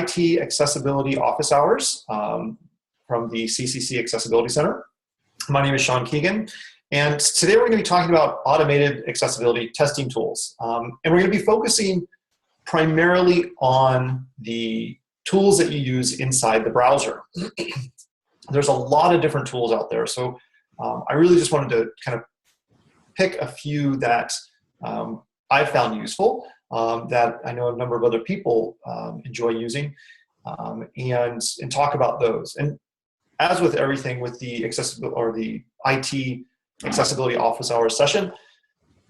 IT Accessibility Office Hours from the CCC Accessibility Center. My name is Sean Keegan, and today we're going to be talking about automated accessibility testing tools. And we're going to be focusing primarily on the tools that you use inside the browser. There's a lot of different tools out there, so I really just wanted to kind of pick a few that I found useful, that I know a number of other people enjoy using, and talk about those. And as with everything with the accessibility or the IT Accessibility Office Hours session,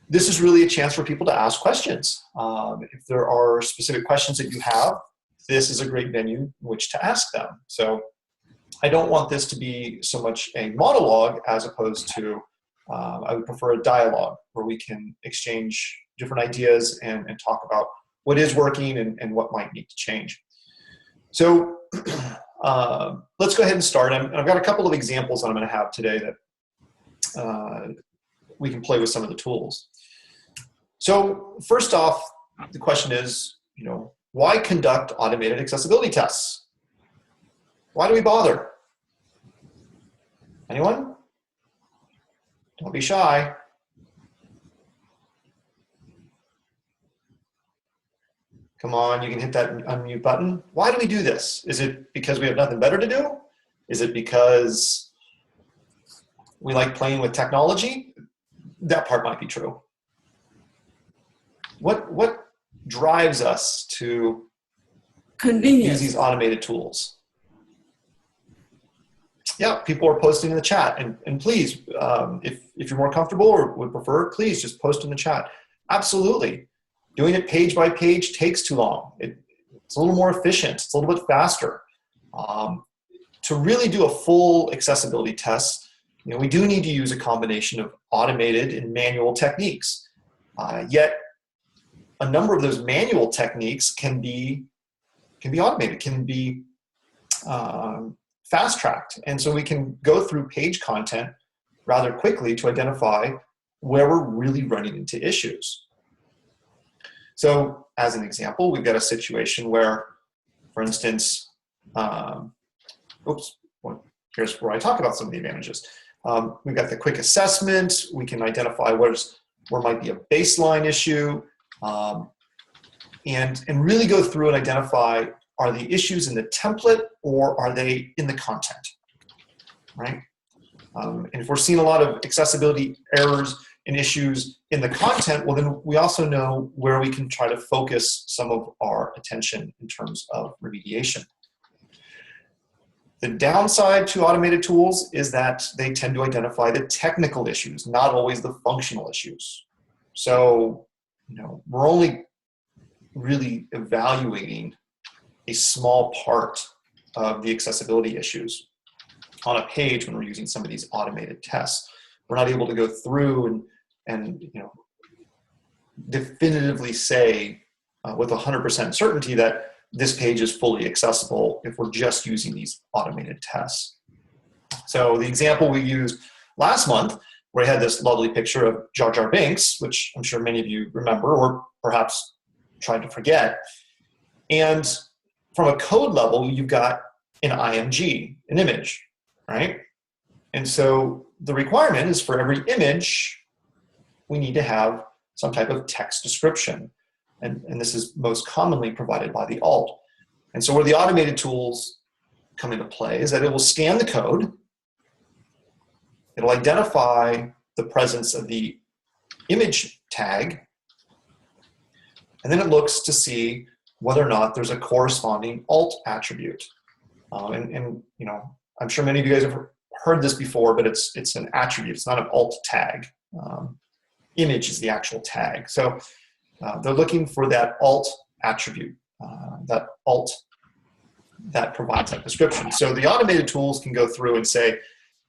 this is really a chance for people to ask questions. If there are specific questions that you have, this is a great venue in which to ask them. So I don't want this to be so much a monologue as opposed to, I would prefer a dialogue where we can exchange different ideas and talk about what is working and what might need to change. So let's go ahead and start. I've got a couple of examples that I'm going to have today that we can play with some of the tools. So first off, the question is, why conduct automated accessibility tests? Why do we bother? Anyone? Don't be shy. Come on, you can hit that unmute button. Why do we do this? Is it because we have nothing better to do? Is it because we like playing with technology? That part might be true. What drives us to use these automated tools? Yeah, people are posting in the chat, and please, if you're more comfortable or would prefer, please just post in the chat. Absolutely. Doing it page by page takes too long. It's a little more efficient. It's a little bit faster. To really do a full accessibility test, we do need to use a combination of automated and manual techniques. Yet, a number of those manual techniques can be automated, can be fast-tracked. And so we can go through page content rather quickly to identify where we're really running into issues. So as an example, we've got a situation where, for instance, here's where I talk about some of the advantages. We've got the quick assessment. We can identify where might be a baseline issue, and really go through and identify, are the issues in the template or are they in the content, right? And if we're seeing a lot of accessibility errors and issues in the content, well, then we also know where we can try to focus some of our attention in terms of remediation. The downside to automated tools is that they tend to identify the technical issues, not always the functional issues. So, we're only really evaluating a small part of the accessibility issues on a page when we're using some of these automated tests. We're not able to go through and definitively say with 100% certainty that this page is fully accessible if we're just using these automated tests. So the example we used last month, where I had this lovely picture of Jar Jar Binks, which I'm sure many of you remember or perhaps tried to forget. And from a code level, you've got an IMG, an image, right? And so the requirement is for every image, we need to have some type of text description. And this is most commonly provided by the alt. And so where the automated tools come into play is that it will scan the code. It'll identify the presence of the image tag. And then it looks to see whether or not there's a corresponding alt attribute. I'm sure many of you guys have heard this before, but it's an attribute. It's not an alt tag. Image is the actual tag. So they're looking for that alt attribute, that alt that provides that description. So the automated tools can go through and say,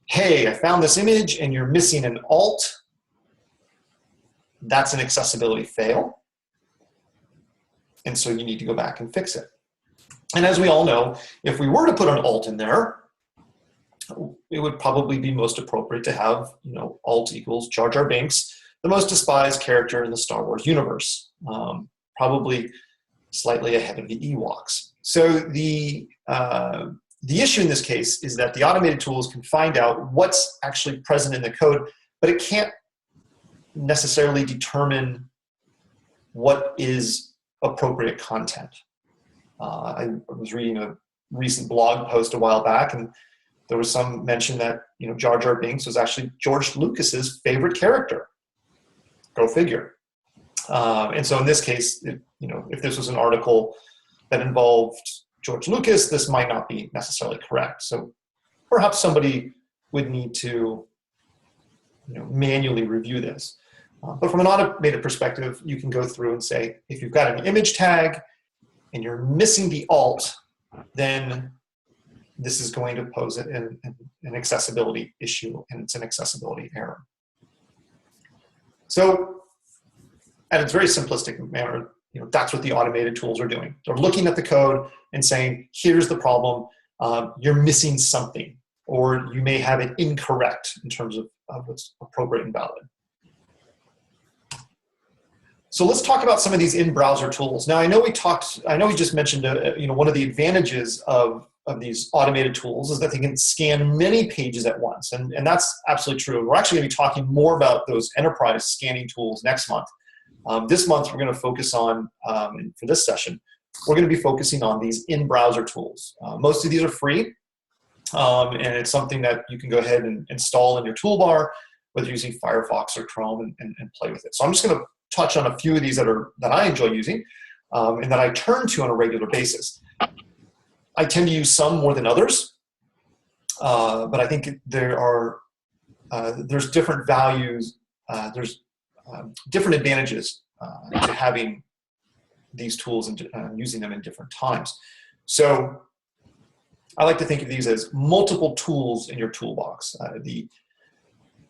hey, I found this image and you're missing an alt. That's an accessibility fail. And so you need to go back and fix it. And as we all know, if we were to put an alt in there, it would probably be most appropriate to have, alt equals Jar Jar Binks, the most despised character in the Star Wars universe, probably slightly ahead of the Ewoks. So the issue in this case is that the automated tools can find out what's actually present in the code, but it can't necessarily determine what is appropriate content. I was reading a recent blog post a while back, and there was some mention that Jar Jar Binks was actually George Lucas's favorite character. Go figure. And so in this case, if this was an article that involved George Lucas, this might not be necessarily correct. So perhaps somebody would need to manually review this. But from an automated perspective, you can go through and say, if you've got an image tag and you're missing the alt, then this is going to pose an accessibility issue, and it's an accessibility error. So at its very simplistic manner, that's what the automated tools are doing. They're looking at the code and saying, here's the problem, you're missing something, or you may have it incorrect in terms of what's appropriate and valid. So let's talk about some of these in-browser tools. Now, I know we just mentioned, one of the advantages of these automated tools is that they can scan many pages at once, and that's absolutely true. We're actually going to be talking more about those enterprise scanning tools next month. This month, we're going to focus on, and for this session, we're going to be focusing on these in-browser tools. Most of these are free, and it's something that you can go ahead and install in your toolbar, whether you're using Firefox or Chrome, and play with it. So I'm just going to touch on a few of these that I enjoy using and that I turn to on a regular basis. I tend to use some more than others, but I think there's different values, there's different advantages to having these tools and using them in different times. So I like to think of these as multiple tools in your toolbox.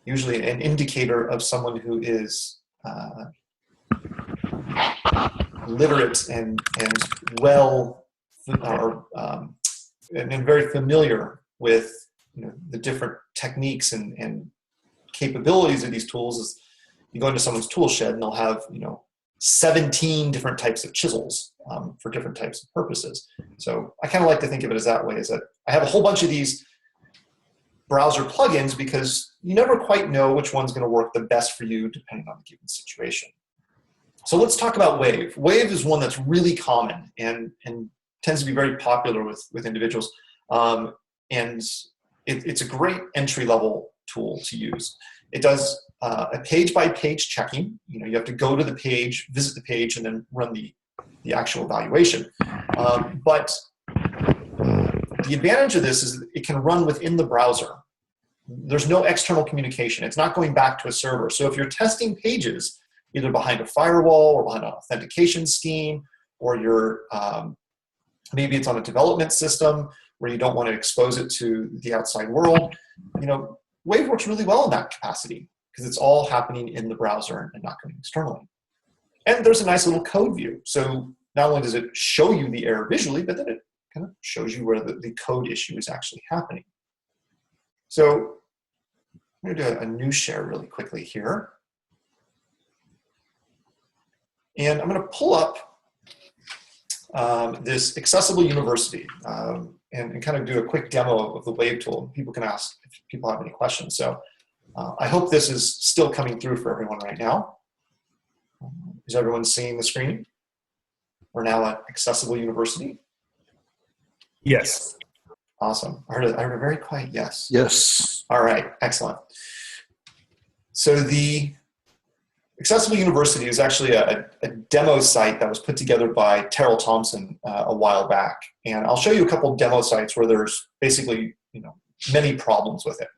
Usually an indicator of someone who is literate and well, and very familiar with the different techniques and capabilities of these tools. Is you go into someone's tool shed and they'll have 17 different types of chisels for different types of purposes. So I kind of like to think of it as that way, is that I have a whole bunch of these browser plugins because you never quite know which one's going to work the best for you depending on the given situation. So let's talk about Wave. Wave is one that's really common and tends to be very popular with individuals. And it's a great entry-level tool to use. It does a page-by-page checking. You have to go to the page, visit the page, and then run the actual evaluation. But the advantage of this is that it can run within the browser. There's no external communication. It's not going back to a server. So if you're testing pages, either behind a firewall or behind an authentication scheme, or you're maybe it's on a development system where you don't want to expose it to the outside world, Wave works really well in that capacity because it's all happening in the browser and not going externally. And there's a nice little code view. So not only does it show you the error visually, but then it kind of shows you where the code issue is actually happening. So I'm going to do a new share really quickly here. And I'm going to pull up this Accessible University and kind of do a quick demo of the Wave tool. People can ask if people have any questions. So I hope this is still coming through for everyone right now. Is everyone seeing the screen? We're now at Accessible University. Yes. Awesome. I heard a very quiet yes. Yes. All right, excellent. So the Accessible University is actually a demo site that was put together by Terrell Thompson a while back. And I'll show you a couple demo sites where there's basically many problems with it.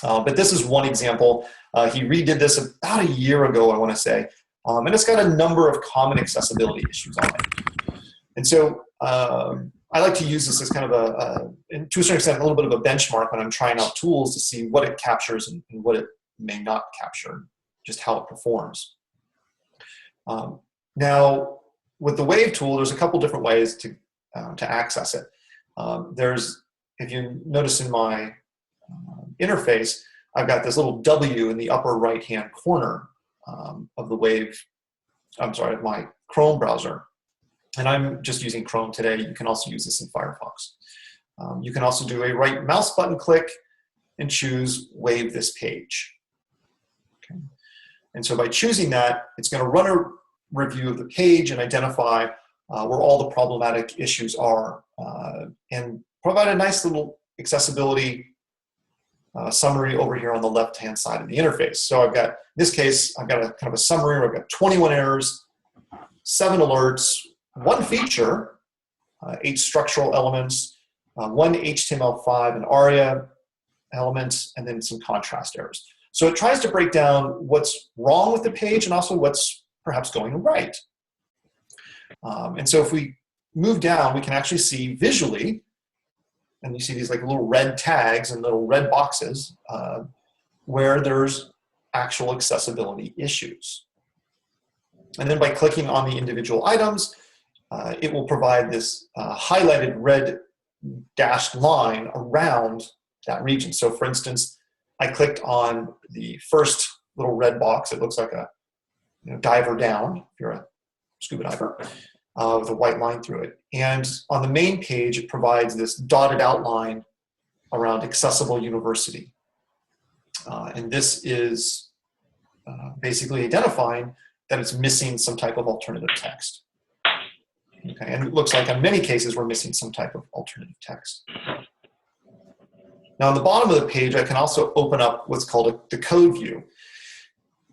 But this is one example. He redid this about a year ago, I want to say. And it's got a number of common accessibility issues on it. And so I like to use this as kind of and to a certain extent, a little bit of a benchmark when I'm trying out tools to see what it captures and what it may not capture, just how it performs. Now, with the Wave tool, there's a couple different ways to access it. If you notice in my interface, I've got this little W in the upper right-hand corner of the Wave, of my Chrome browser. And I'm just using Chrome today. You can also use this in Firefox. You can also do a right mouse button click and choose Wave this page. Okay. And so by choosing that, it's going to run a review of the page and identify where all the problematic issues are and provide a nice little accessibility summary over here on the left-hand side of the interface. So I've got, in this case, I've got a kind of a summary where I've got 21 errors, 7 alerts, 1 feature, 8 structural elements, 1 HTML5 and ARIA element, and then some contrast errors. So it tries to break down what's wrong with the page and also what's perhaps going right. And so if we move down, we can actually see visually, and you see these like little red tags and little red boxes where there's actual accessibility issues. And then by clicking on the individual items, it will provide this highlighted red dashed line around that region. So for instance, I clicked on the first little red box. It looks like a diver down, if you're a scuba diver, with a white line through it. And on the main page, it provides this dotted outline around Accessible University. And this is basically identifying that it's missing some type of alternative text. Okay, and it looks like in many cases we're missing some type of alternative text. Now on the bottom of the page, I can also open up what's called the code view.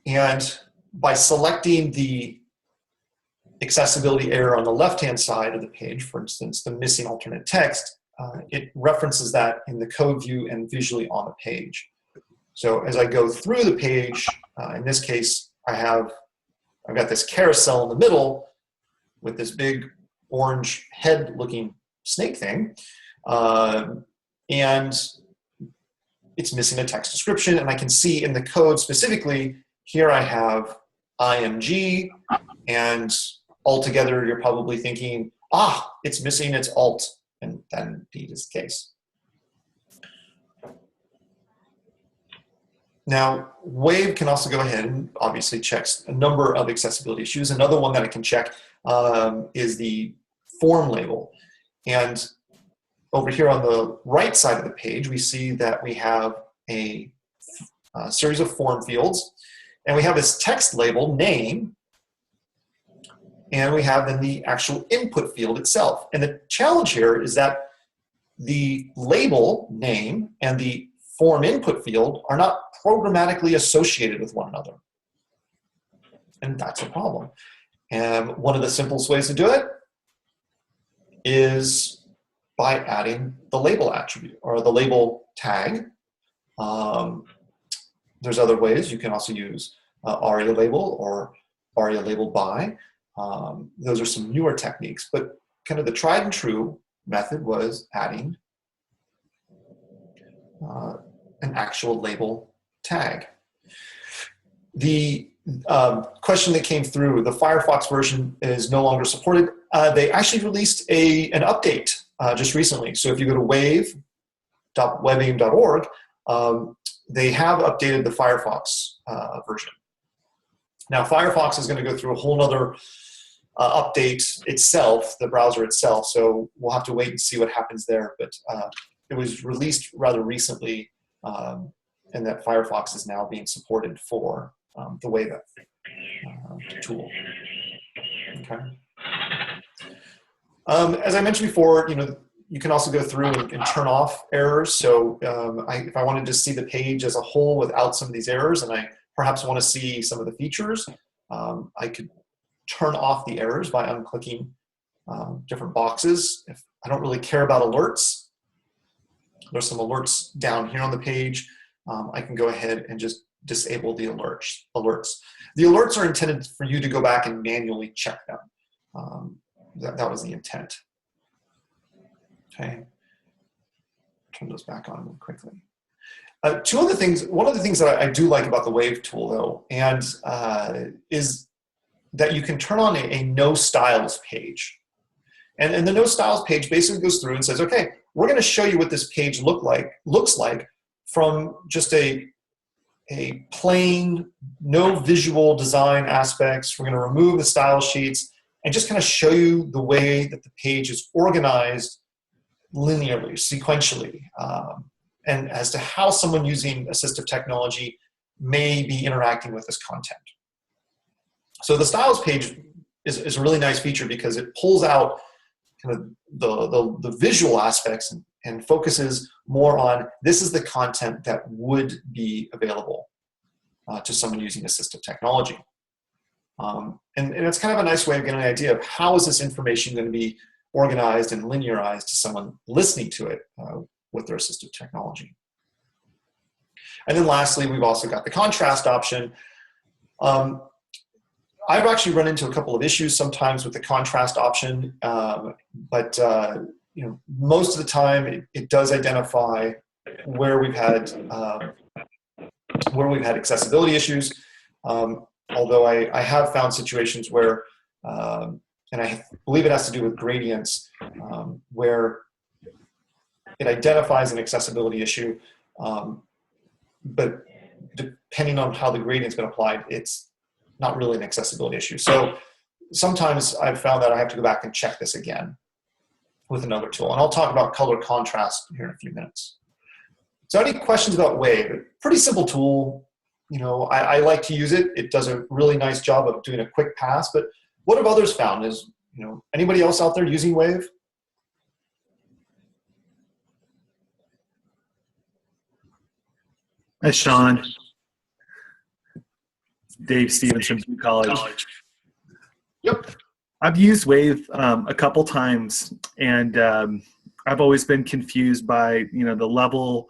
And by selecting the accessibility error on the left-hand side of the page, for instance, the missing alternate text, it references that in the code view and visually on the page. So as I go through the page, in this case, I've got this carousel in the middle with this big orange head-looking snake thing, and it's missing a text description, and I can see in the code specifically, here I have IMG, and altogether you're probably thinking, it's missing its alt, and that indeed is the case. Now, Wave can also go ahead and obviously checks a number of accessibility issues. Another one that it can check is the form label. And over here on the right side of the page, we see that we have a series of form fields, and we have this text label, name, and we have then the actual input field itself. And the challenge here is that the label, name, and the form input field are not programmatically associated with one another. And that's a problem. And one of the simplest ways to do it is by adding the label attribute or the label tag. There's other ways. You can also use ARIA label or ARIA label by. Those are some newer techniques, but kind of the tried and true method was adding an actual label tag. The question that came through, the Firefox version is no longer supported. They actually released an update just recently. So if you go to wave.webaim.org, they have updated the Firefox version. Now Firefox is going to go through a whole nother update itself, the browser itself, so we'll have to wait and see what happens there. But it was released rather recently, and that Firefox is now being supported for the Wave tool. Okay. As I mentioned before, you can also go through and turn off errors. So if I wanted to see the page as a whole without some of these errors, and I perhaps want to see some of the features, I could turn off the errors by unclicking different boxes. If I don't really care about alerts, there's some alerts down here on the page. I can go ahead and just disable the alerts. The alerts are intended for you to go back and manually check them. That was the intent. Okay, turn those back on real quickly. One of the things that I do like about the Wave tool, though, and is that you can turn on a no styles page. And the no styles page basically goes through and says, okay, we're going to show you what this page looks like from just a plain, no visual design aspects. We're going to remove the style sheets, and just kind of show you the way that the page is organized linearly, sequentially, and as to how someone using assistive technology may be interacting with this content. So the styles page is a really nice feature because it pulls out kind of the visual aspects and focuses more on this is the content that would be available to someone using assistive technology. And it's kind of a nice way of getting an idea of how is this information going to be organized and linearized to someone listening to it with their assistive technology. And then lastly, we've also got the contrast option. I've actually run into a couple of issues sometimes with the contrast option, but most of the time it does identify where we've had accessibility issues. Although I have found situations where, and I believe it has to do with gradients, where it identifies an accessibility issue, but depending on how the gradient's been applied, it's not really an accessibility issue. So sometimes I've found that I have to go back and check this again with another tool. And I'll talk about color contrast here in a few minutes. So any questions about Wave? Pretty simple tool. I like to use it. It does a really nice job of doing a quick pass, but what have others found? Is, anybody else out there using Wave? Hi, Sean. Dave Stevens from Duke College. Yep. I've used Wave a couple times, and I've always been confused by the level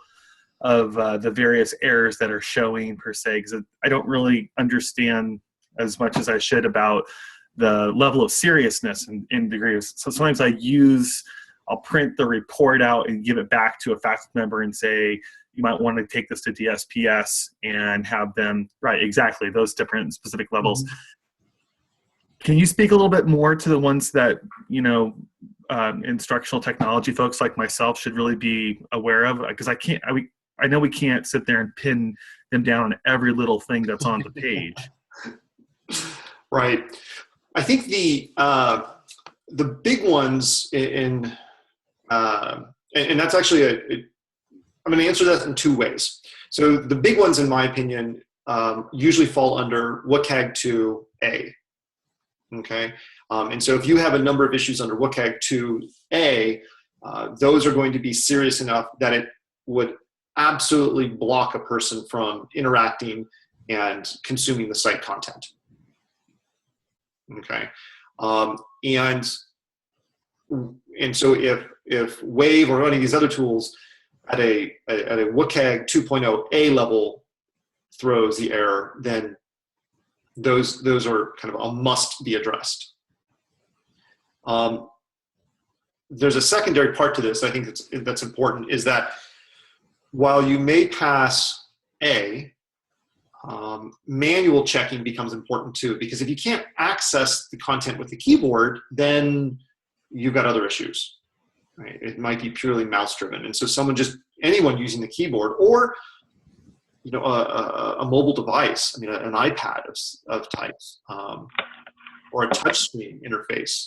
of the various errors that are showing per se, because I don't really understand as much as I should about the level of seriousness in degrees. So sometimes I'll print the report out and give it back to a faculty member and say, you might want to take this to DSPS and have them, right, exactly, those different specific levels. Mm-hmm. Can you speak a little bit more to the ones that, instructional technology folks like myself should really be aware of? Because I know we can't sit there and pin them down on every little thing that's on the page. Right. I think the big ones and that's actually I'm going to answer that in two ways. So the big ones, in my opinion, usually fall under WCAG 2A. Okay. And so if you have a number of issues under WCAG 2A, those are going to be serious enough that it would absolutely block a person from interacting and consuming the site content. Okay. And so if Wave or any of these other tools at a WCAG 2.0A level throws the error, then those are kind of a must be addressed. There's a secondary part to this I think that's important, is that while you may pass A, manual checking becomes important too, because if you can't access the content with the keyboard, then you've got other issues. Right? It might be purely mouse driven. And so anyone using the keyboard or a mobile device, an iPad of types, or a touchscreen interface,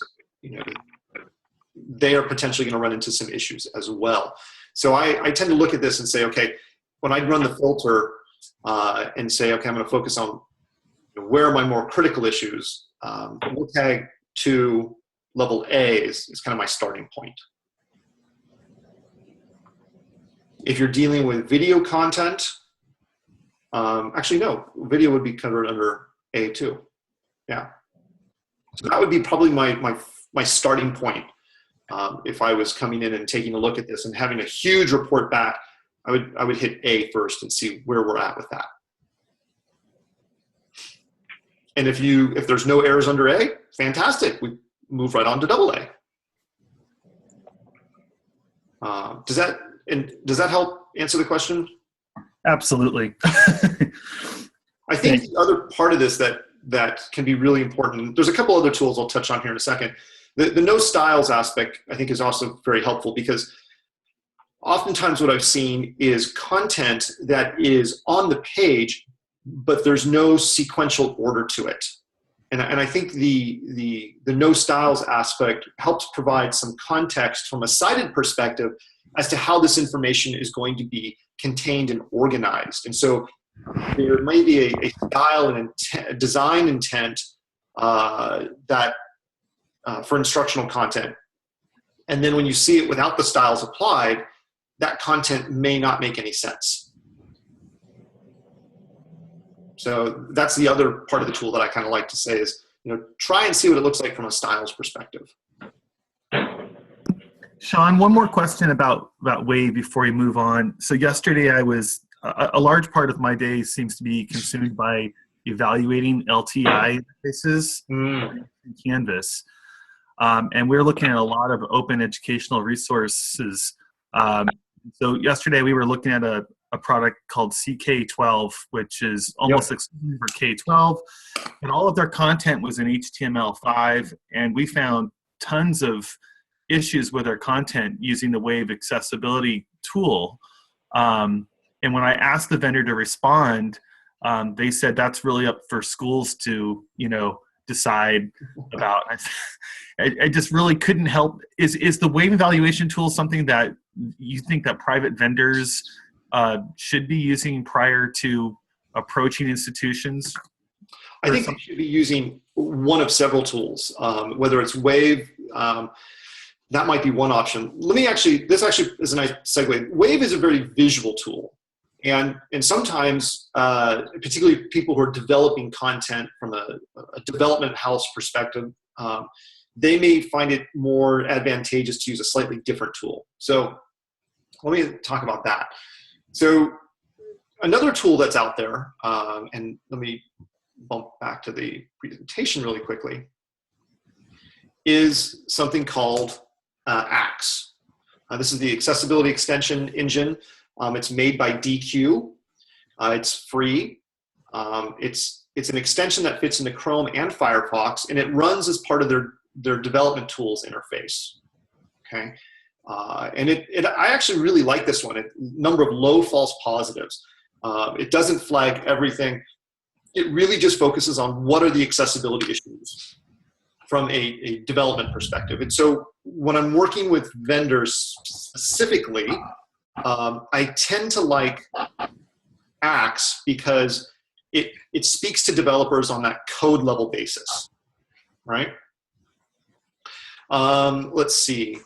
they are potentially going to run into some issues as well. So I tend to look at this and say, okay, when I run the filter and say, okay, I'm going to focus on where are my more critical issues, WCAG 2 level A is kind of my starting point. If you're dealing with video content, actually no, video would be covered under A2. Yeah. So that would be probably my starting point. If I was coming in and taking a look at this and having a huge report back, I would hit A first and see where we're at with that. And if there's no errors under A, fantastic. We move right on to double A. Does that help answer the question? Absolutely. I think the other part of this that can be really important, there's a couple other tools I'll touch on here in a second. The no styles aspect, I think, is also very helpful, because oftentimes what I've seen is content that is on the page, but there's no sequential order to it. And I think the no styles aspect helps provide some context from a cited perspective as to how this information is going to be contained and organized. And so there may be a style and intent, design intent that for instructional content. And then when you see it without the styles applied, that content may not make any sense. So that's the other part of the tool that I kind of like to say is, try and see what it looks like from a styles perspective. Sean, one more question about Wave before we move on. So yesterday a large part of my day seems to be consumed by evaluating LTI interfaces in Canvas. And we're looking at a lot of open educational resources. So yesterday we were looking at a product called CK12, which is almost exclusive for K-12. And all of their content was in HTML5. And we found tons of issues with our content using the Wave accessibility tool. And when I asked the vendor to respond, they said that's really up for schools to, decide about. I just really couldn't help. Is the Wave evaluation tool something that you think that private vendors should be using prior to approaching institutions? I think they should be using one of several tools, whether it's Wave. That might be one option. This actually is a nice segue. Wave is a very visual tool. And sometimes, particularly people who are developing content from a development house perspective, they may find it more advantageous to use a slightly different tool. So let me talk about that. So another tool that's out there, and let me bump back to the presentation really quickly, is something called Axe. This is the accessibility extension engine. It's made by DQ. It's free. It's an extension that fits into Chrome and Firefox, and it runs as part of their development tools interface. Okay, and I actually really like this one. A number of low false positives. It doesn't flag everything. It really just focuses on what are the accessibility issues from a development perspective. And so when I'm working with vendors specifically, I tend to like Axe because it speaks to developers on that code level basis, right? Let's see.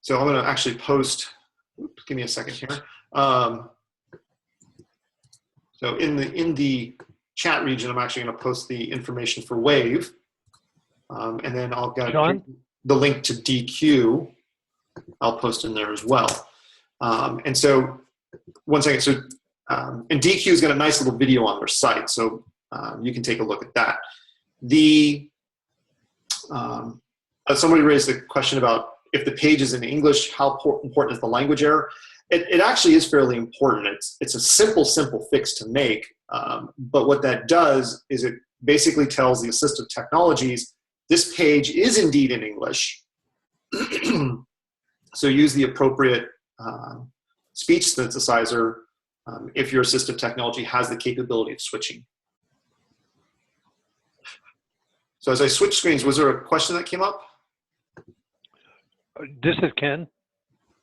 So I'm going to actually post. Oops, give me a second here. So in the chat region, I'm actually going to post the information for Wave, and then I'll get the link to DQ. I'll post in there as well. And so, one second. So, and DQ's got a nice little video on their site, so you can take a look at that. Somebody raised the question about if the page is in English, how important is the language error? It actually is fairly important. It's a simple fix to make, but what that does is it basically tells the assistive technologies this page is indeed in English. So use the appropriate speech synthesizer if your assistive technology has the capability of switching. So as I switch screens, was there a question that came up? This is Ken.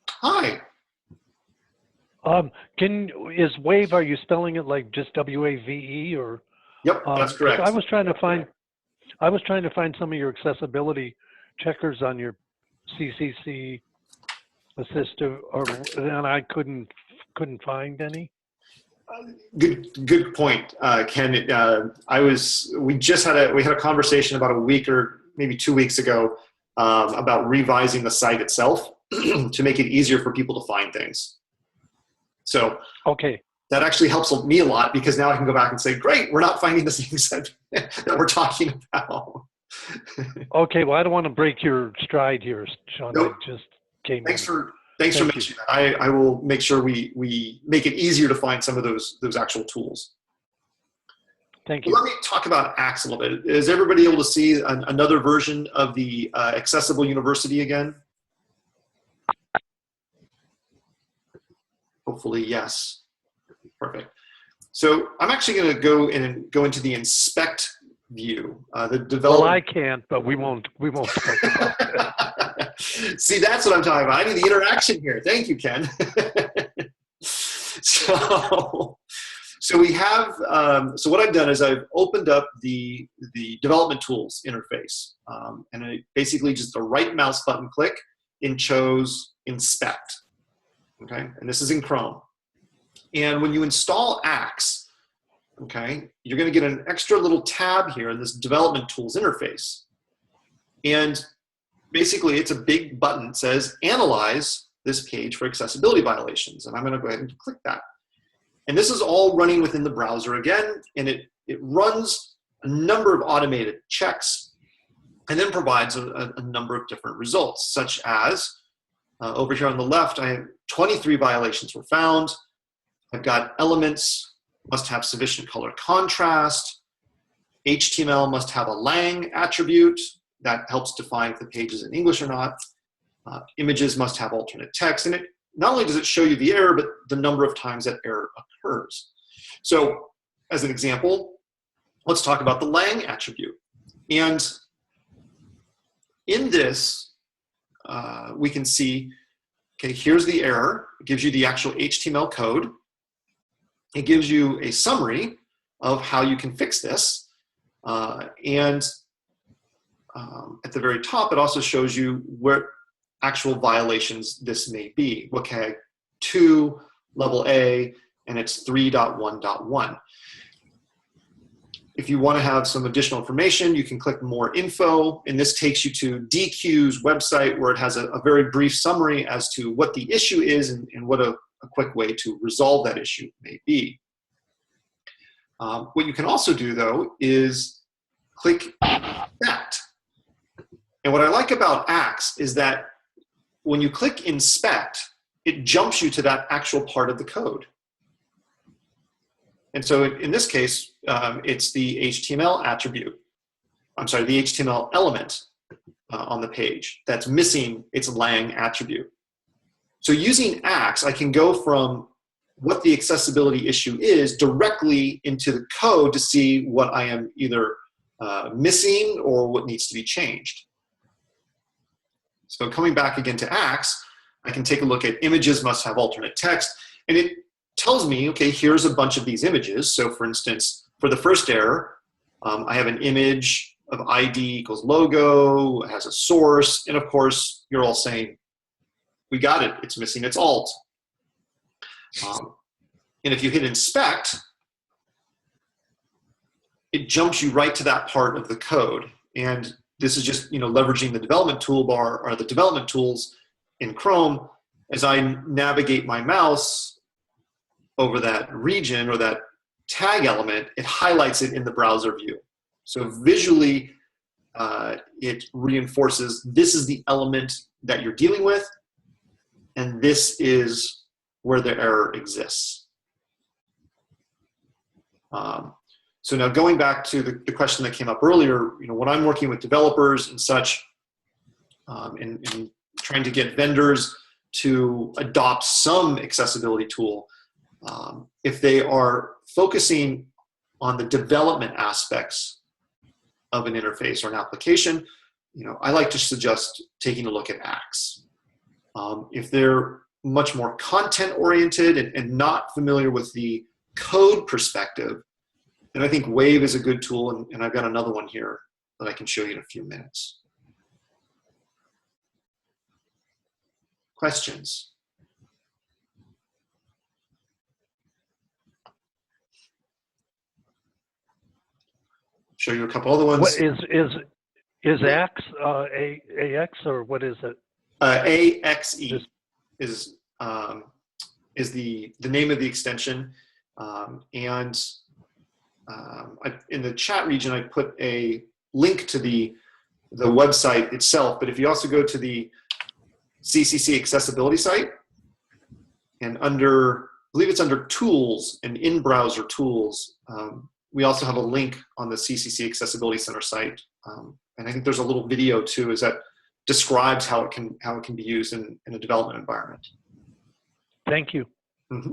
Hi. Is Wave, are you spelling it like just W-A-V-E or? Yep, that's correct. I was trying to find some of your accessibility checkers on your CCC assistive, and I couldn't find any. Good point, Ken. We had a conversation about a week or maybe 2 weeks ago about revising the site itself to make it easier for people to find things. So okay, that actually helps me a lot because now I can go back and say, great, we're not finding the things that we're talking about. Okay, well, I don't want to break your stride here, Sean. Nope. I just came Thanks in. for mentioning that. I will make sure we make it easier to find some of those actual tools. Thank you. Let me talk about Axe a little bit. Is everybody able to see another version of the Accessible University again? Hopefully, yes. Perfect. So I'm actually going to go in and go into the inspect view. The Well, development. I can't, but we won't talk about that. See, that's what I'm talking about. I need the interaction here. Thank you, Ken. So we have, so what I've done is I've opened up the development tools interface. And I basically just a right mouse button click and chose inspect. Okay, and this is in Chrome. And when you install Axe, okay, you're going to get an extra little tab here in this development tools interface. And basically it's a big button that says analyze this page for accessibility violations. And I'm going to go ahead and click that. And this is all running within the browser again, and it runs a number of automated checks and then provides a number of different results, such as over here on the left, I have 23 violations were found. I've got elements must have sufficient color contrast. HTML must have a lang attribute that helps define if the page is in English or not. Images must have alternate text, and it not only does it show you the error, but the number of times that error occurs. So as an example, let's talk about the lang attribute. And in this, we can see, okay, here's the error. It gives you the actual HTML code. It gives you a summary of how you can fix this. And at the very top, it also shows you where actual violations this may be. Okay, 2, level A, and it's 3.1.1. If you want to have some additional information, you can click more info, and this takes you to DQ's website where it has a very brief summary as to what the issue is and what a quick way to resolve that issue may be. What you can also do, though, is click Inspect. And what I like about Axe is that when you click Inspect, it jumps you to that actual part of the code. And so in this case, it's the HTML attribute. I'm sorry, the HTML element on the page that's missing its lang attribute. So using Axe, I can go from what the accessibility issue is directly into the code to see what I am either missing or what needs to be changed. So coming back again to Axe, I can take a look at images must have alternate text, and it tells me, okay, here's a bunch of these images. So for instance, for the first error, I have an image of ID equals logo, it has a source, and of course, you're all saying, we got it, it's missing its alt. And if you hit inspect, it jumps you right to that part of the code. And this is just leveraging the development toolbar or the development tools in Chrome. As I navigate my mouse over that region or that tag element, it highlights it in the browser view. So visually, it reinforces this is the element that you're dealing with, and this is where the error exists. So now going back to the question that came up earlier, when I'm working with developers and such, and trying to get vendors to adopt some accessibility tool, if they are focusing on the development aspects of an interface or an application, I like to suggest taking a look at Axe. If they're much more content-oriented and not familiar with the code perspective, then I think Wave is a good tool, and I've got another one here that I can show you in a few minutes. Questions? Show you a couple other ones. What is Axe AX or what is it? AXE is the name of the extension, and in the chat region I put a link to the website itself. But if you also go to the CCC accessibility site and I believe it's under Tools and in browser tools, we also have a link on the CCC Accessibility Center site, and I think there's a little video too that describes how it can be used in a development environment. Thank you. Mm-hmm.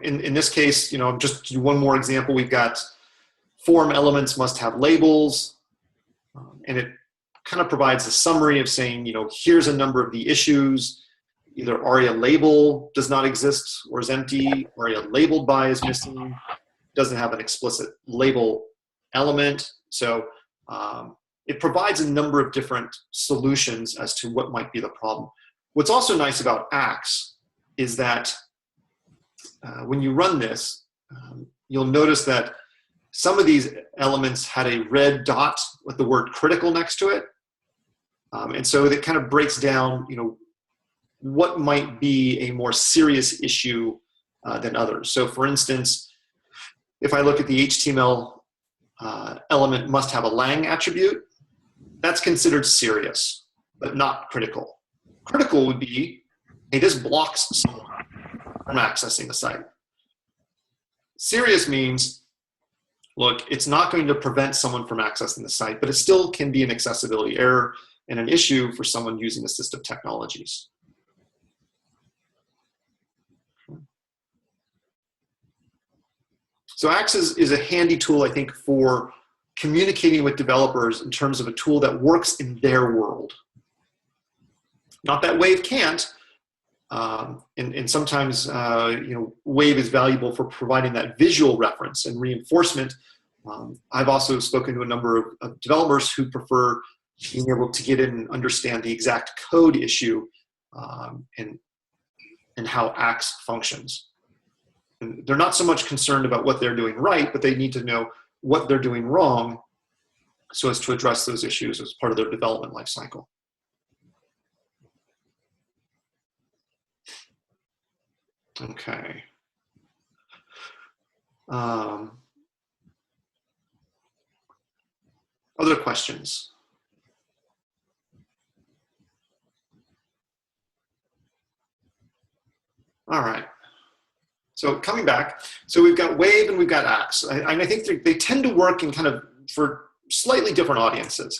In this case, just do one more example. We've got form elements must have labels, and it kind of provides a summary of saying, here's a number of the issues. Either ARIA label does not exist or is empty, ARIA labeled by is missing, doesn't have an explicit label element. So it provides a number of different solutions as to what might be the problem. What's also nice about Axe is that when you run this, you'll notice that some of these elements had a red dot with the word critical next to it. And so it kind of breaks down, what might be a more serious issue than others. So for instance, if I look at the HTML element must have a lang attribute, that's considered serious, but not critical. Critical would be, hey, this blocks someone from accessing the site. Serious means, look, it's not going to prevent someone from accessing the site, but it still can be an accessibility error and an issue for someone using assistive technologies. So Axe is a handy tool, I think, for communicating with developers in terms of a tool that works in their world. Not that Wave can't, and sometimes Wave is valuable for providing that visual reference and reinforcement. I've also spoken to a number of developers who prefer being able to get in and understand the exact code issue and how Axe functions. And they're not so much concerned about what they're doing right, but they need to know what they're doing wrong so as to address those issues as part of their development lifecycle. Okay. Other questions? All right. So coming back, so we've got Wave and we've got Axe. And I think they tend to work in kind of for slightly different audiences.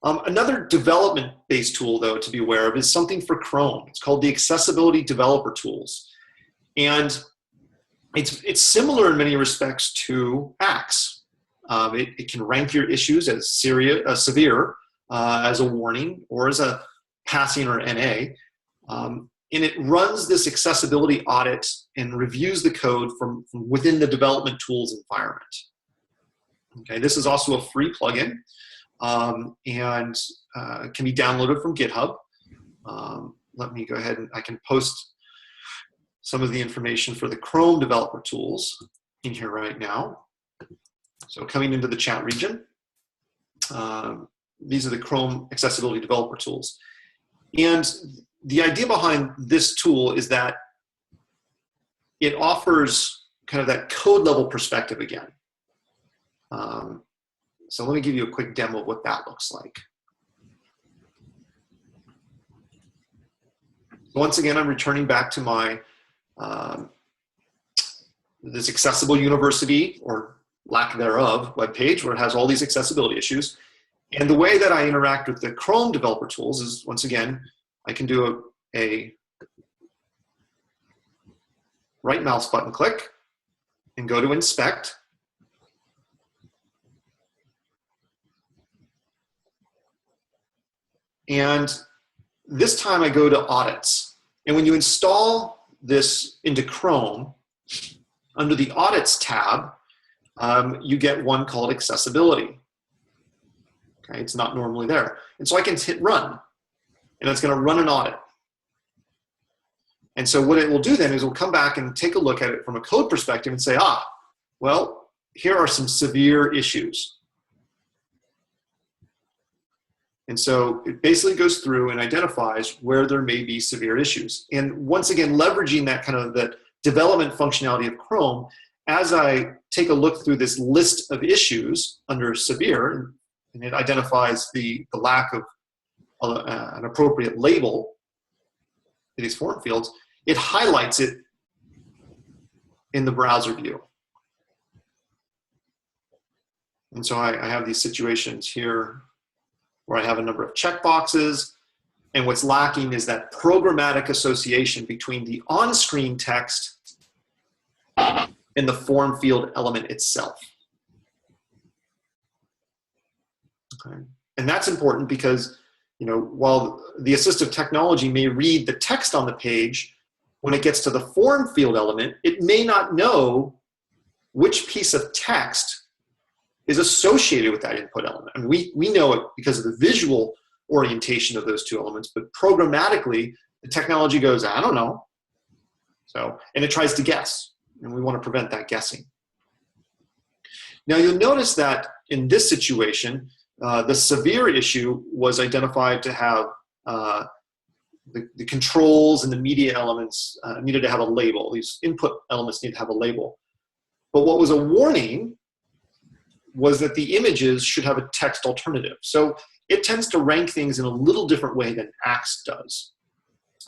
Another development-based tool, though, to be aware of is something for Chrome. It's called the Accessibility Developer Tools. And it's similar in many respects to Axe. It can rank your issues as severe, as a warning, or as a passing or NA. And it runs this accessibility audit and reviews the code from within the development tools environment. Okay, this is also a free plugin and can be downloaded from GitHub. Let me go ahead and I can post some of the information for the Chrome developer tools in here right now. So coming into the chat region, these are the Chrome accessibility developer tools. And the idea behind this tool is that it offers kind of that code level perspective again. So let me give you a quick demo of what that looks like. Once again, I'm returning back to my this Accessible University, or lack thereof, webpage where it has all these accessibility issues. And the way that I interact with the Chrome developer tools is, once again, I can do a right mouse button click and go to inspect. And this time I go to audits. And when you install this into Chrome, under the audits tab, you get one called accessibility. Okay, it's not normally there. And so I can hit run, and it's going to run an audit. And so what it will do then is we'll come back and take a look at it from a code perspective and say, well, here are some severe issues. And so it basically goes through and identifies where there may be severe issues. And once again, leveraging that kind of the development functionality of Chrome, as I take a look through this list of issues under severe, and it identifies the lack of an appropriate label in these form fields, it highlights it in the browser view. And so I have these situations here where I have a number of checkboxes, and what's lacking is that programmatic association between the on-screen text in the form field element itself. Okay. And that's important because, while the assistive technology may read the text on the page, when it gets to the form field element, it may not know which piece of text is associated with that input element. I mean, we know it because of the visual orientation of those two elements, but programmatically, the technology goes, I don't know. And it tries to guess, and we want to prevent that guessing. Now, you'll notice that in this situation, the severe issue was identified to have the controls and the media elements needed to have a label. These input elements need to have a label. But what was a warning was that the images should have a text alternative. So it tends to rank things in a little different way than ACTS does.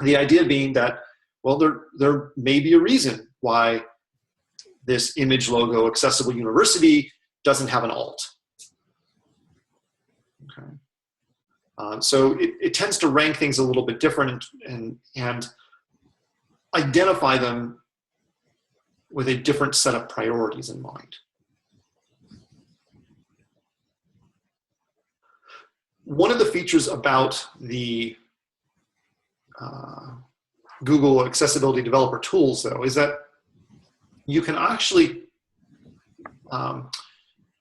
The idea being that, well, there may be a reason why this image logo, Accessible University, doesn't have an alt. Okay. So it tends to rank things a little bit different and identify them with a different set of priorities in mind. One of the features about the Google Accessibility Developer Tools, though, is that you can actually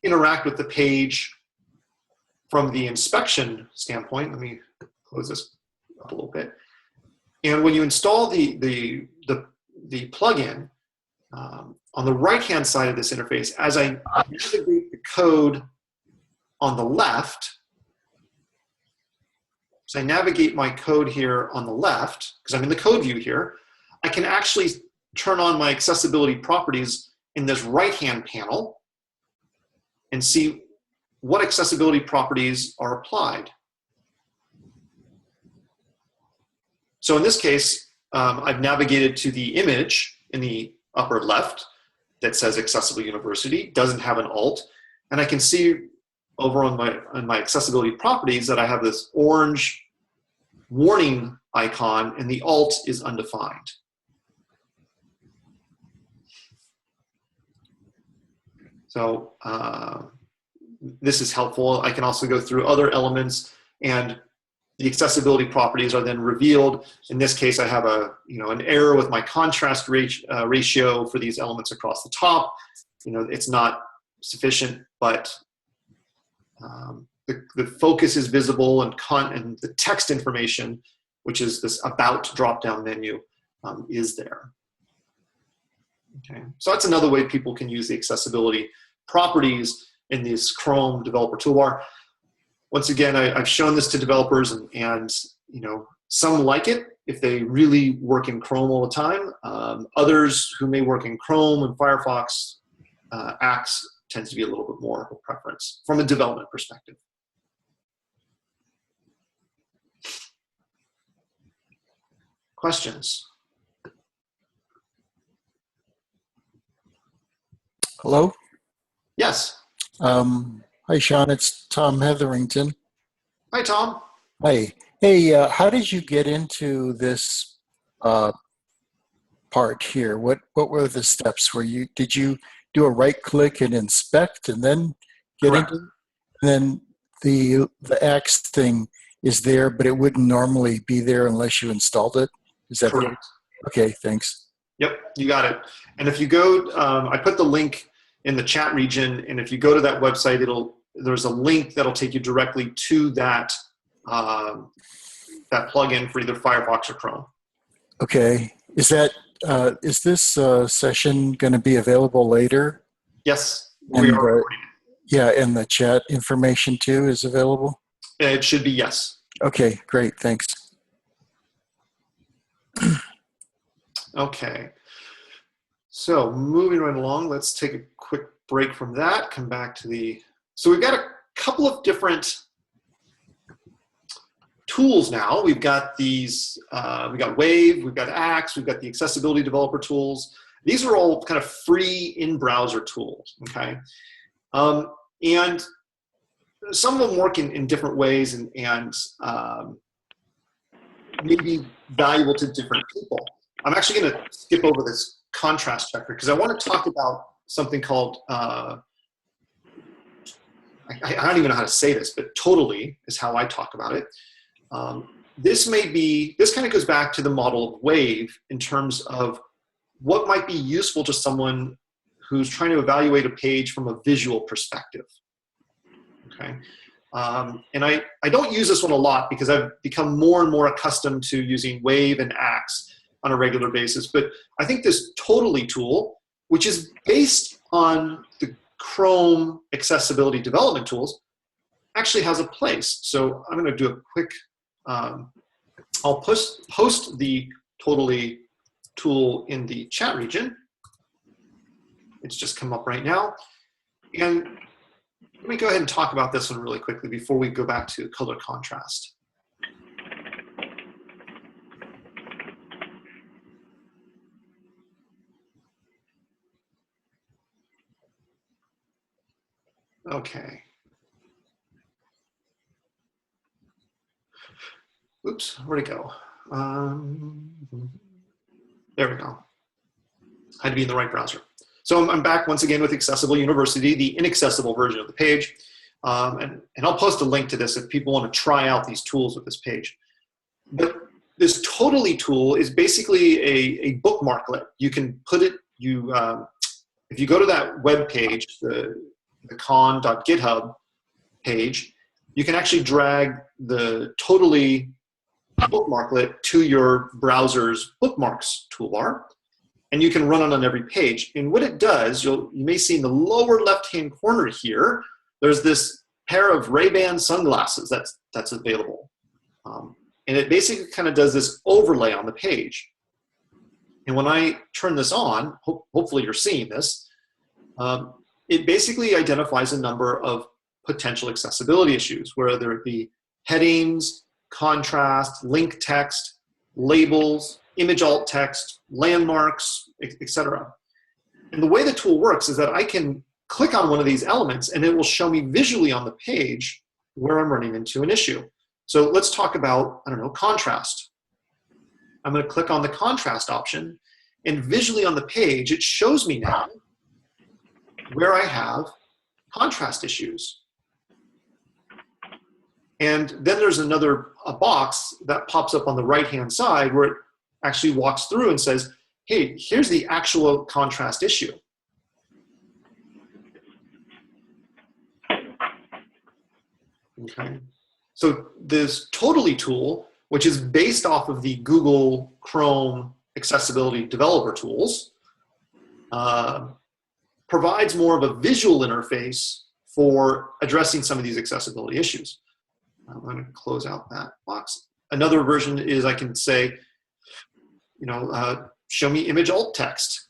interact with the page from the inspection standpoint. Let me close this up a little bit. And when you install the plugin, on the right-hand side of this interface, as I navigate the code on the left, so I navigate my code here on the left, because I'm in the code view here, I can actually turn on my accessibility properties in this right-hand panel and see what accessibility properties are applied. So in this case, I've navigated to the image in the upper left that says Accessible University, doesn't have an alt, and I can see over on my accessibility properties that I have this orange warning icon and the alt is undefined. So this is helpful. I can also go through other elements and the accessibility properties are then revealed. In this case, I have an error with my contrast ratio for these elements across the top. It's not sufficient, but the focus is visible and the text information, which is this about drop-down menu, is there. Okay, so that's another way people can use the accessibility properties in this Chrome developer toolbar. Once again, I've shown this to developers, and some like it if they really work in Chrome all the time. Others who may work in Chrome and Firefox, ACTS tends to be a little bit more of a preference from a development perspective. Questions? Hello? Yes. Hi, Sean. It's Tom Hetherington. Hi, Tom. Hi. Hey, how did you get into this part here? What were the steps? Did you do a right click and inspect and then get Correct. into it? And then the ACTS thing is there, but it wouldn't normally be there unless you installed it? Is that Correct. Okay, thanks. Yep, you got it. And if you go, I put the link in the chat region, and if you go to that website, there's a link that'll take you directly to that that plugin for either Firefox or Chrome. Okay. Is this session going to be available later? Yes, we And, are recording Yeah, and the chat information too is available? it. It should be yes. Okay, great, thanks. Okay. So moving right along, let's take a quick break from that, come back to so we've got a couple of different tools now. We've got these, we've got Wave, we've got ACTS, we've got the accessibility developer tools. These are all kind of free in-browser tools, okay? And some of them work in different ways and may be valuable to different people. I'm actually gonna skip over this contrast checker because I want to talk about something called, I don't even know how to say this, but totally is how I talk about it. This kind of goes back to the model of WAVE in terms of what might be useful to someone who's trying to evaluate a page from a visual perspective. Okay. And I don't use this one a lot because I've become more and more accustomed to using WAVE and AXE on a regular basis. But I think this Totally tool, which is based on the Chrome accessibility development tools, actually has a place. So I'm going to do a quick, I'll post the Totally tool in the chat region. It's just come up right now. And let me go ahead and talk about this one really quickly before we go back to color contrast. Okay. Oops, where'd it go? There we go. I had to be in the right browser. So I'm back once again with Accessible University, the inaccessible version of the page. And I'll post a link to this if people want to try out these tools with this page. But this Totally tool is basically a bookmarklet. You can put it, if you go to that web page, the con.github page, you can actually drag the Totally bookmarklet to your browser's bookmarks toolbar, and you can run it on every page. And what it does, you may see in the lower left-hand corner here, there's this pair of Ray-Ban sunglasses that's available. And it basically kind of does this overlay on the page. And when I turn this on, hopefully you're seeing this, it basically identifies a number of potential accessibility issues, whether it be headings, contrast, link text, labels, image alt text, landmarks, etc. And the way the tool works is that I can click on one of these elements and it will show me visually on the page where I'm running into an issue. So let's talk about, I don't know, contrast. I'm going to click on the contrast option, and visually on the page, it shows me now where I have contrast issues. And then there's a box that pops up on the right-hand side where it actually walks through and says, hey, here's the actual contrast issue. Okay. So this Totally tool, which is based off of the Google Chrome accessibility developer tools, provides more of a visual interface for addressing some of these accessibility issues. I'm going to close out that box. Another version is I can say, show me image alt text.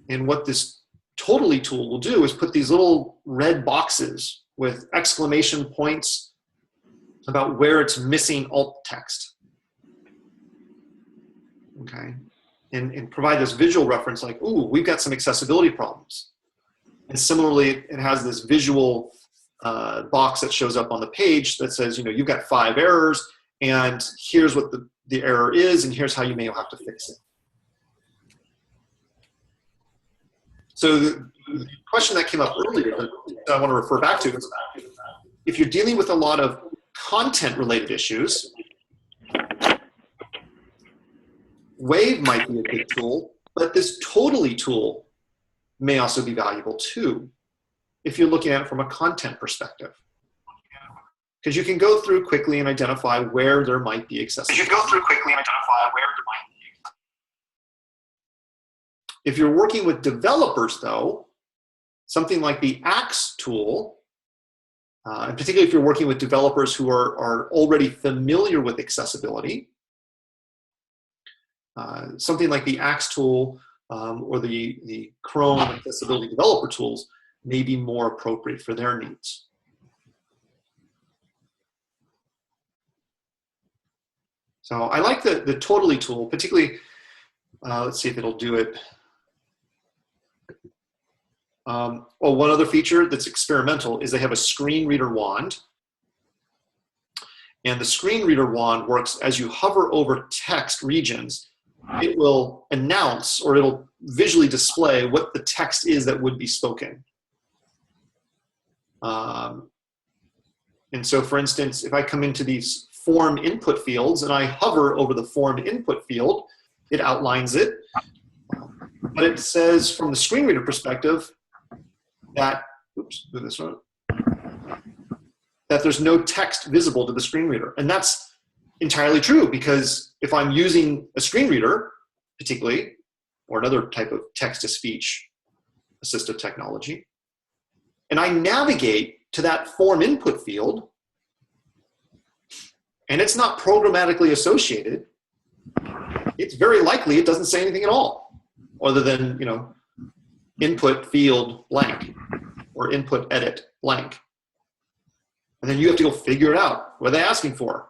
And what this Totally tool will do is put these little red boxes with exclamation points about where it's missing alt text. Okay. And provide this visual reference like, ooh, we've got some accessibility problems. And similarly, it has this visual box that shows up on the page that says, you've got 5 errors, and here's what the error is, and here's how you may have to fix it. So the question that came up earlier that I want to refer back to is, if you're dealing with a lot of content-related issues, WAVE might be a good tool, but this Totally tool may also be valuable too, if you're looking at it from a content perspective. Because you can go through quickly and identify where there might be accessibility. If you're working with developers, though, something like the AXE tool, and particularly if you're working with developers who are already familiar with accessibility, something like the AXE tool or the Chrome accessibility developer tools may be more appropriate for their needs. So I like the Totally tool, particularly, let's see if it'll do it. One other feature that's experimental is they have a screen reader wand. And the screen reader wand works as you hover over text regions. It will announce, or it'll visually display what the text is that would be spoken. And so, for instance, if I come into these form input fields and I hover over the form input field, it outlines it. But it says from the screen reader perspective that, oops, move this one, that there's no text visible to the screen reader. And that's entirely true, because if I'm using a screen reader, particularly, or another type of text-to-speech assistive technology, and I navigate to that form input field, and it's not programmatically associated, it's very likely it doesn't say anything at all, other than, you know, input field blank, or input edit blank. And then you have to go figure it out. What are they asking for?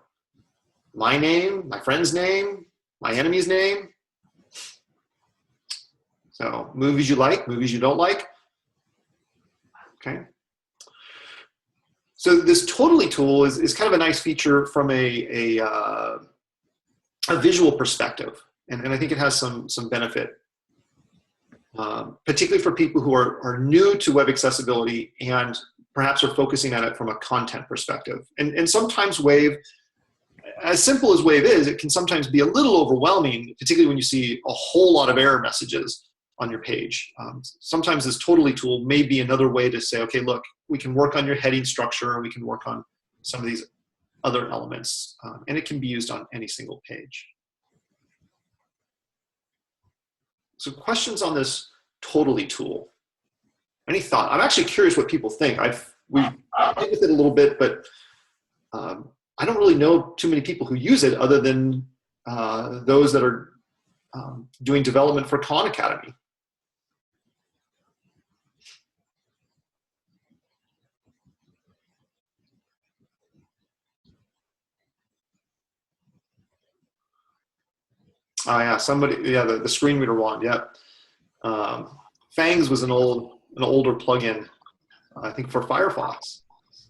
My name, my friend's name, my enemy's name. So movies you like, movies you don't like. Okay. So this Totally tool is kind of a nice feature from a visual perspective. And I think it has some benefit, particularly for people who are new to web accessibility and perhaps are focusing on it from a content perspective. And sometimes Wave, as simple as Wave is, it can sometimes be a little overwhelming, particularly when you see a whole lot of error messages on your page. Sometimes this Totally tool may be another way to say, okay, look, we can work on your heading structure, we can work on some of these other elements, and it can be used on any single page. So questions on this Totally tool? Any thought? I'm actually curious what people think. We've played with it a little bit, but I don't really know too many people who use it other than those that are doing development for Khan Academy. Oh yeah, somebody, yeah, the screen reader wand, yeah. Fangs was an older plugin, I think for Firefox,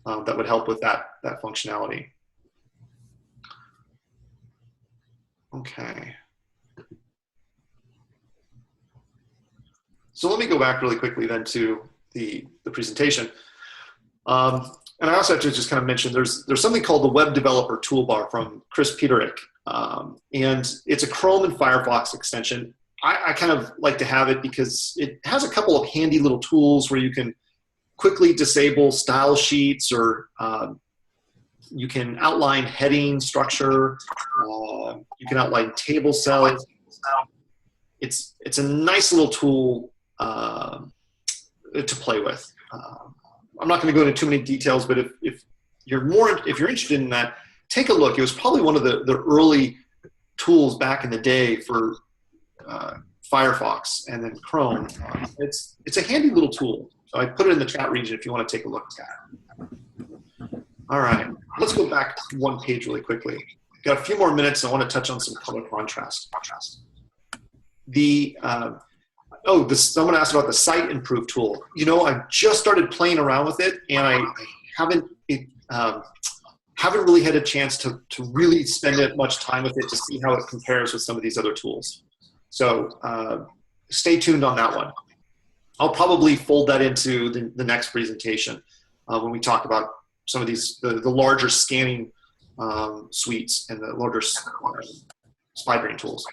that would help with that functionality. Okay. So let me go back really quickly then to the presentation. And I also have to just kind of mention there's something called the Web Developer Toolbar from Chris Peterick. And it's a Chrome and Firefox extension. I kind of like to have it because it has a couple of handy little tools where you can quickly disable style sheets, or you can outline heading structure. You can outline table cells. It's a nice little tool to play with. I'm not going to go into too many details, but if you're interested in that, take a look. It was probably one of the early tools back in the day for Firefox and then Chrome. It's a handy little tool. So I put it in the chat region if you want to take a look at it. All right, let's go back one page really quickly. Got a few more minutes. I want to touch on some color contrast. Someone asked about the Site Improve tool. You know, I just started playing around with it, and I haven't really had a chance to really spend much time with it to see how it compares with some of these other tools. So stay tuned on that one. I'll probably fold that into the next presentation when we talk about some of these, the larger scanning suites and the larger spidering tools.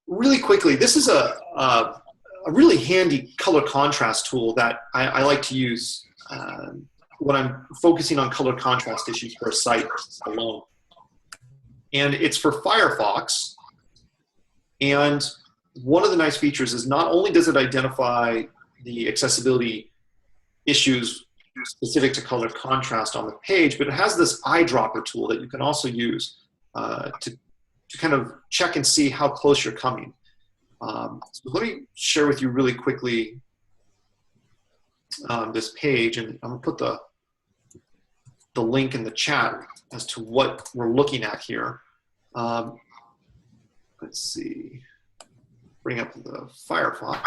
Really quickly, this is a really handy color contrast tool that I like to use when I'm focusing on color contrast issues for a site alone. And it's for Firefox. And one of the nice features is not only does it identify the accessibility issues specific to color contrast on the page, but it has this eyedropper tool that you can also use to kind of check and see how close you're coming. So let me share with you really quickly this page, and I'm gonna put the link in the chat as to what we're looking at here. Let's see, bring up the Firefox.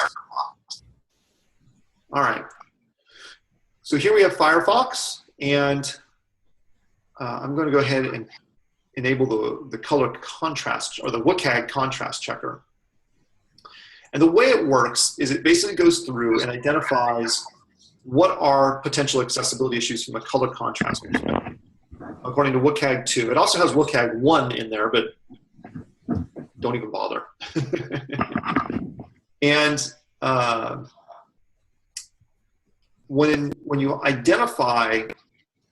All right, so here we have Firefox, and I'm going to go ahead and enable the color contrast, or the WCAG contrast checker. And the way it works is it basically goes through and identifies what are potential accessibility issues from a color contrast perspective, according to WCAG 2. It also has WCAG 1 in there, but don't even bother. And when you identify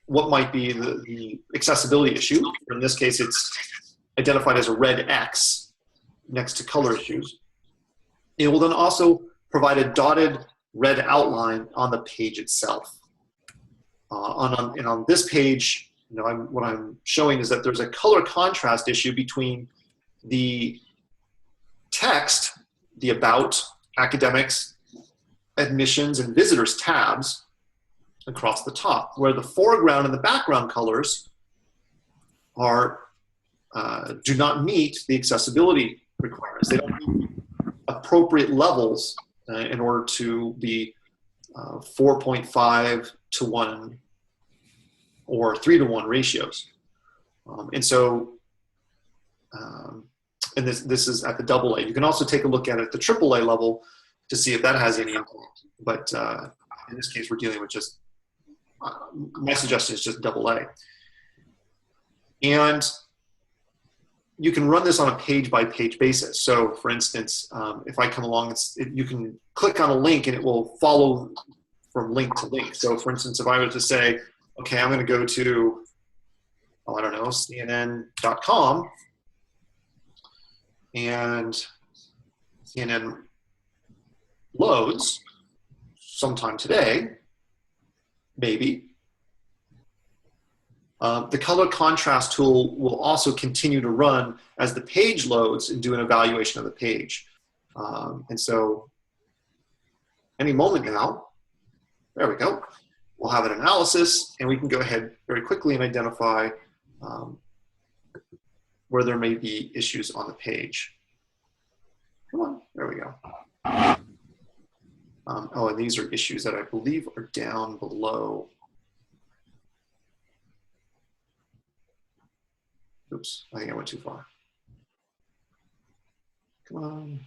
what might be the accessibility issue, in this case it's identified as a red X next to color issues, it will then also provide a dotted red outline on the page itself. And on this page, what I'm showing is that there's a color contrast issue between the text, the About, Academics, Admissions, and Visitors tabs across the top, where the foreground and the background colors do not meet the accessibility requirements. They don't meet appropriate levels in order to be 4.5 to 1 or 3 to 1 ratios. And so, and this is at the AA. You can also take a look at it at the AAA level to see if that has any impact. But in this case, we're dealing with just, my suggestion is just AA. And you can run this on a page-by-page basis. So, for instance, if I come along, you can click on a link and it will follow from link to link. So, for instance, if I were to say, okay, I'm going to go to, I don't know, CNN.com, and CNN loads sometime today, maybe. The color contrast tool will also continue to run as the page loads and do an evaluation of the page. And so any moment now, there we go, we'll have an analysis and we can go ahead very quickly and identify where there may be issues on the page. Come on, there we go. Oh, and these are issues that I believe are down below. Oops, I think I went too far. Come on.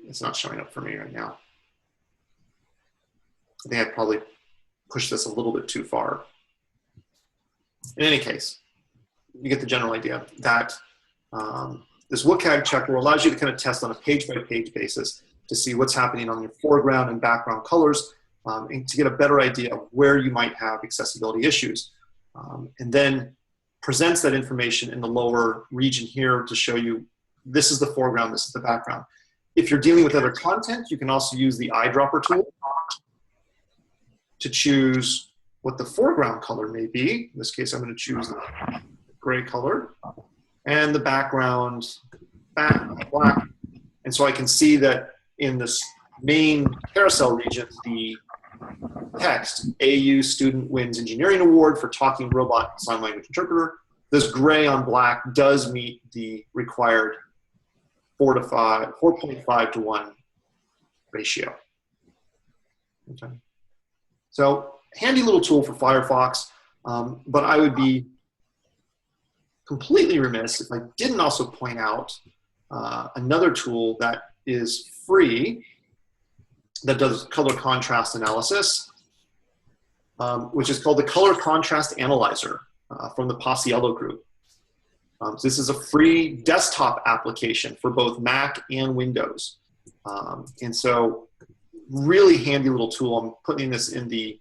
It's not showing up for me right now. I think I probably pushed this a little bit too far. In any case, you get the general idea that this WCAG checker allows you to kind of test on a page-by-page basis to see what's happening on your foreground and background colors, and to get a better idea of where you might have accessibility issues. And then presents that information in the lower region here to show you this is the foreground, this is the background. If you're dealing with other content, you can also use the eyedropper tool to choose what the foreground color may be. In this case, I'm going to choose the gray color, and the background black. And so I can see that in this main carousel region, the text, AU student wins engineering award for talking robot sign language interpreter. This gray on black does meet the required 4.5 to 1 ratio. Okay. So handy little tool for Firefox, but I would be completely remiss if I didn't also point out another tool that is free that does color contrast analysis, which is called the Color Contrast Analyzer from the Paciello group. So this is a free desktop application for both Mac and Windows. And so really handy little tool. I'm putting this in the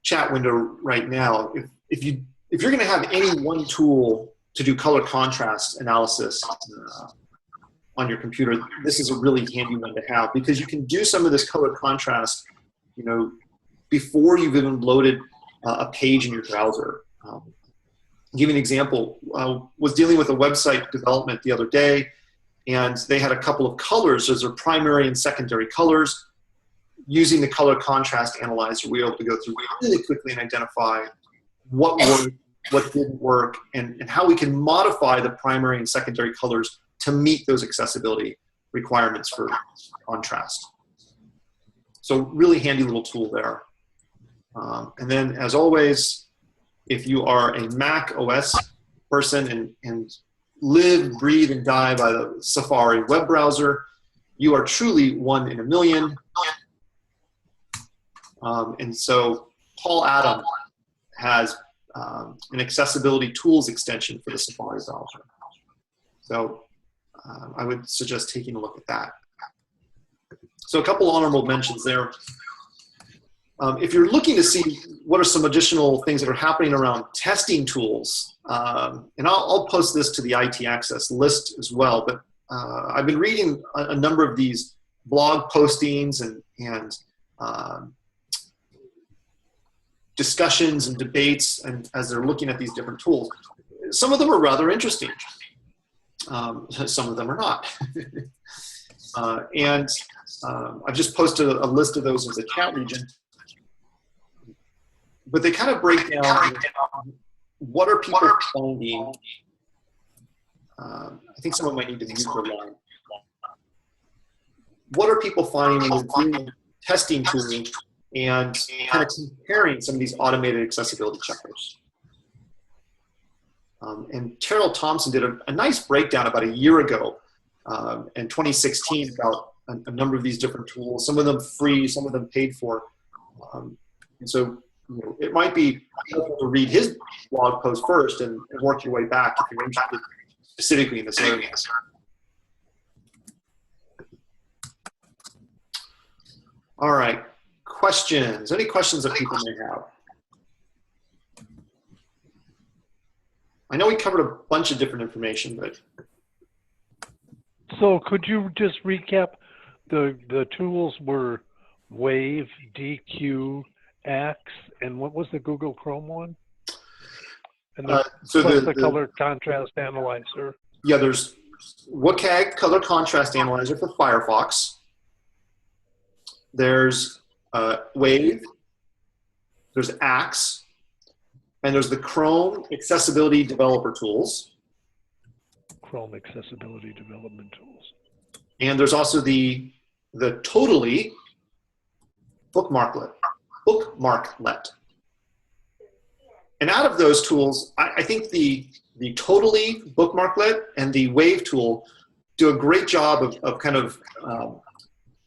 chat window right now. If you're going to have any one tool to do color contrast analysis on your computer, this is a really handy one to have, because you can do some of this color contrast, before you've even loaded a page in your browser. Give you an example. Was dealing with a website development the other day, and they had a couple of colors as their primary and secondary colors. Using the color contrast analyzer, we were able to go through really quickly and identify what worked, what didn't work, and how we can modify the primary and secondary colors to meet those accessibility requirements for contrast. So really handy little tool there. And then, as always, if you are a Mac OS person and live, breathe, and die by the Safari web browser, you are truly one in a million. And so Paul Adam has an accessibility tools extension for the Safari browser. So I would suggest taking a look at that. So a couple honorable mentions there. If you're looking to see what are some additional things that are happening around testing tools, and I'll post this to the IT Access list as well, but I've been reading a number of these blog postings and discussions and debates, and as they're looking at these different tools. Some of them are rather interesting. Some of them are not. I've just posted a list of those in the chat region. But they kind of break down what are people finding. I think someone might need to mute their line. What are people finding when they're doing testing tooling and kind of comparing some of these automated accessibility checkers? And Terrell Thompson did a nice breakdown about a year ago in 2016 about a number of these different tools, some of them free, some of them paid for. And so it might be helpful to read his blog post first and work your way back if you're interested specifically in this area. All right, questions. Any questions that people may have? I know we covered a bunch of different information, but. So could you just recap the tools were Wave, DQ, Axe, and what was the Google Chrome one? And so the color contrast analyzer. Yeah, there's WCAG color contrast analyzer for Firefox. There's Wave. There's Axe. And there's the Chrome Accessibility Developer Tools. Chrome Accessibility Development Tools. And there's also the Totally Bookmarklet. And out of those tools, I think the Totally Bookmarklet and the Wave tool do a great job of kind of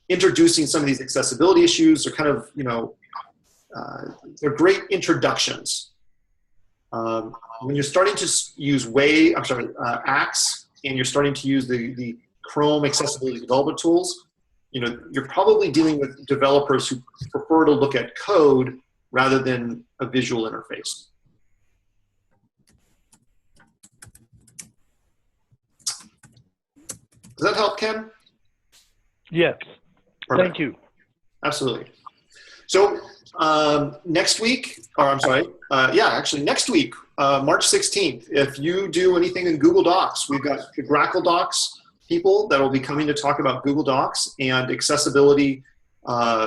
introducing some of these accessibility issues. They're kind of, they're great introductions. When you're starting to use Axe, and you're starting to use the Chrome Accessibility Development Tools, you're probably dealing with developers who prefer to look at code rather than a visual interface. Does that help, Ken? Yes. Perfect. Thank you. Absolutely. So next week, next week, March 16th, if you do anything in Google Docs, we've got the Grackle Docs people that will be coming to talk about Google Docs and accessibility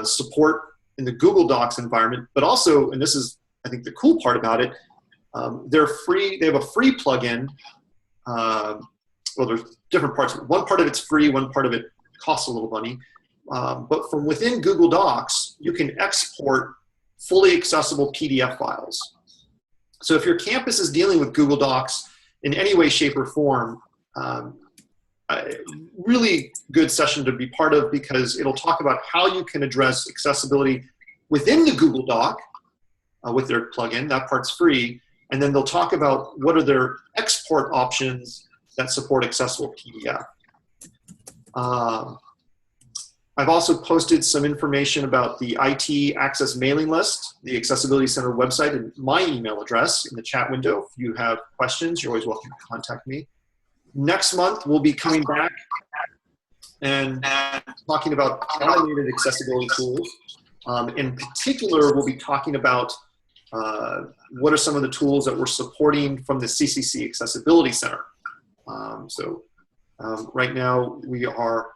support in the Google Docs environment, but also, and this is, I think, the cool part about it, they're free. They have a free plugin. Well, there's different parts. One part of it's free, one part of it costs a little money. But from within Google Docs, you can export fully accessible PDF files. So if your campus is dealing with Google Docs in any way, shape, or form, really good session to be part of, because it'll talk about how you can address accessibility within the Google Doc with their plugin. That part's free. And then they'll talk about what are their export options that support accessible PDF. I've also posted some information about the IT Access mailing list, the Accessibility Center website, and my email address in the chat window. If you have questions, you're always welcome to contact me. Next month, we'll be coming back and talking about automated accessibility tools. In particular, we'll be talking about what are some of the tools that we're supporting from the CCC Accessibility Center. Right now, we are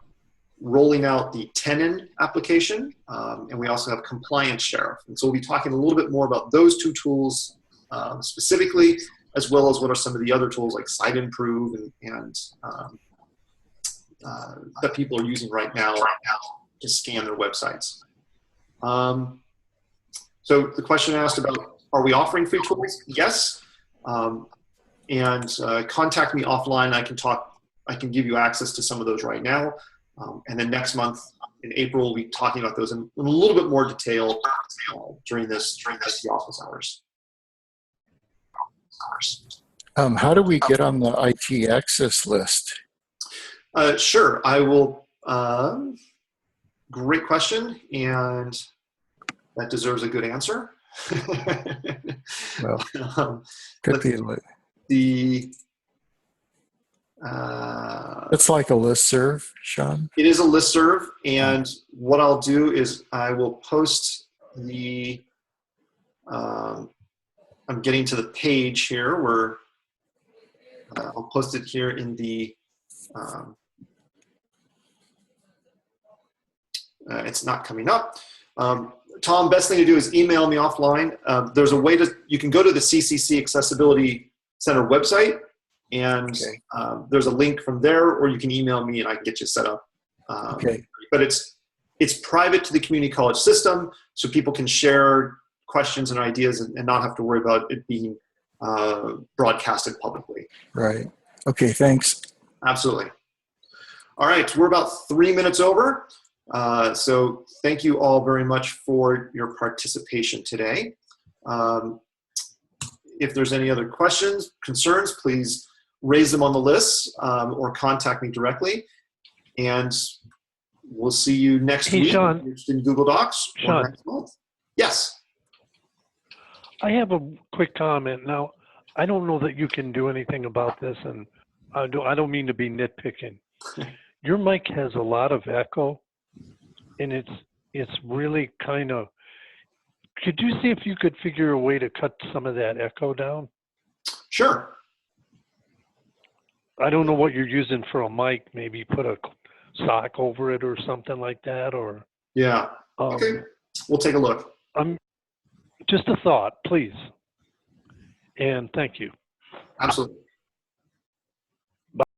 rolling out the Tenon application, and we also have Compliance Sheriff. And so we'll be talking a little bit more about those two tools specifically, as well as what are some of the other tools like SiteImprove and that people are using right now to scan their websites. So the question asked about Are we offering free tools? Yes. And contact me offline. I can give you access to some of those right now. And then next month in April, we'll be talking about those in a little bit more detail during this office hours. How do we get on the IT access list? Sure, I will. Great question, and that deserves a good answer. Well, um, could be. It's like a listserv, Sean. It is a listserv, and what I'll do is I will post the. I'm getting to the page here where I'll post it here in the. It's not coming up. Tom, best thing to do is email me offline. There's a way you can go to the CCC Accessibility Center website, and there's a link from there, or you can email me and I can get you set up. Okay. But it's private to the community college system, so people can share questions and ideas and not have to worry about it being broadcasted publicly. Right. Okay, thanks. Absolutely. All right, we're about 3 minutes over. So thank you all very much for your participation today. If there's any other questions, concerns, please raise them on the list or contact me directly. And we'll see you next week Sean. in Google Docs or Sean. next month. Yes. I have a quick comment. Now, I don't know that you can do anything about this, and I don't mean to be nitpicking. Your mic has a lot of echo, and it's really kind of. Could you see if you could figure a way to cut some of that echo down? Sure. I don't know what you're using for a mic. Maybe put a sock over it or something like that, or. Yeah. Okay. We'll take a look. Just a thought, please. And thank you. Absolutely.